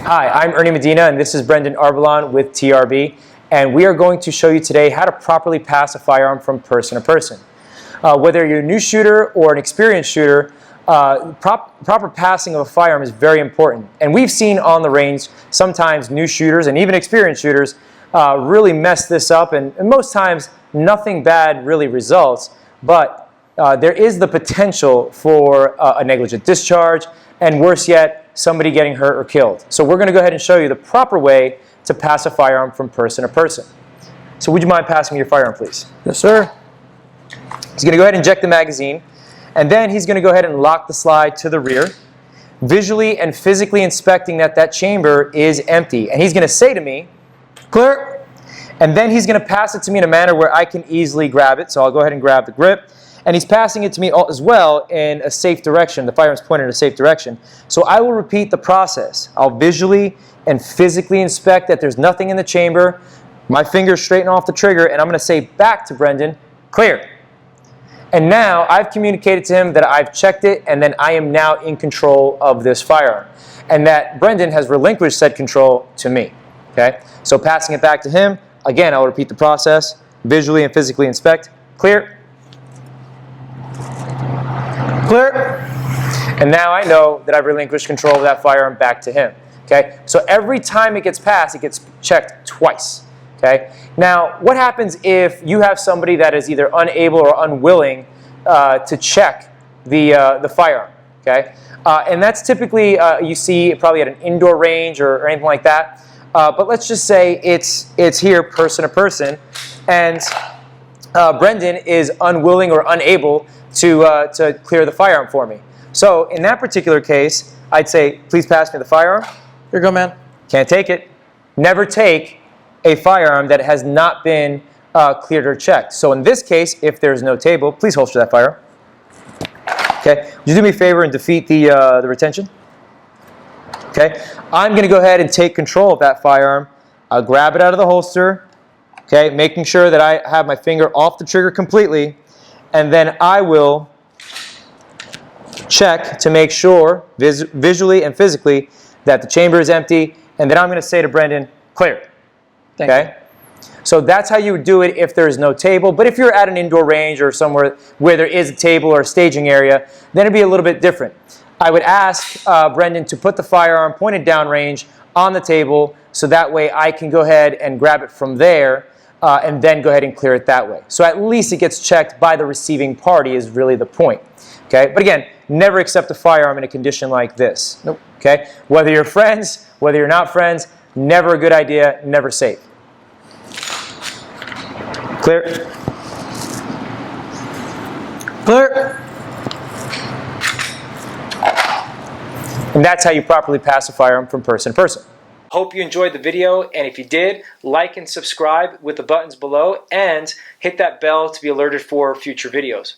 Hi, I'm Ernie Medina and this is Brendon with TRB, and we are going to show you today how to properly pass a firearm from person to person. Whether you're a new shooter or an experienced shooter, proper passing of a firearm is very important. And we've seen on the range sometimes new shooters and even experienced shooters really mess this up, and most times nothing bad really results, but there is the potential for a negligent discharge, and worse yet, somebody getting hurt or killed. So we're going to go ahead and show you the proper way to pass a firearm from person to person. So would you mind passing me your firearm, please? Yes, sir. He's going to go ahead and eject the magazine, and then he's going to go ahead and lock the slide to the rear, visually and physically inspecting that that chamber is empty. And he's going to say to me, "Clear," and then he's going to pass it to me in a manner where I can easily grab it. So I'll go ahead and grab the grip. And he's passing it to me as well in a safe direction. The firearm's pointed in a safe direction. So I will repeat the process. I'll visually and physically inspect that there's nothing in the chamber. My fingers straighten off the trigger, and I'm going to say back to Brendon, "Clear." And now I've communicated to him that I've checked it, and then I am now in control of this firearm. And that Brendon has relinquished said control to me. Okay? So passing it back to him, again, I'll repeat the process. Visually and physically inspect. "Clear." "Clear." And now I know that I've relinquished control of that firearm back to him. Okay? So every time it gets passed, it gets checked twice. Okay? Now, what happens if you have somebody that is either unable or unwilling to check the firearm? Okay? And that's typically you see probably at an indoor range or anything like that. But let's just say it's here person to person, and Brendon is unwilling or unable to clear the firearm for me. So in that particular case, I'd say, "Please pass me the firearm." Here you go, man. Can't take it. Never take a firearm that has not been cleared or checked. So in this case, if there's no table, please holster that firearm. Okay, would you do me a favor and defeat the retention? Okay, I'm going to go ahead and take control of that firearm. I'll grab it out of the holster. Okay, making sure that I have my finger off the trigger completely, and then I will check to make sure visually and physically that the chamber is empty, and then I'm going to say to Brendon, "Clear." Okay? So that's how you would do it if there's no table. But if you're at an indoor range or somewhere where there is a table or a staging area, then it'd be a little bit different. I would ask Brendon to put the firearm pointed downrange on the table, so that way I can go ahead and grab it from there and then go ahead and clear it that way. So at least it gets checked by the receiving party is really the point. Okay? But again, never accept a firearm in a condition like this. Nope. Okay? Whether you're friends, whether you're not friends, never a good idea, never safe. Clear? Clear. And that's how you properly pass a firearm from person to person. Hope you enjoyed the video, and if you did, like and subscribe with the buttons below, and hit that bell to be alerted for future videos.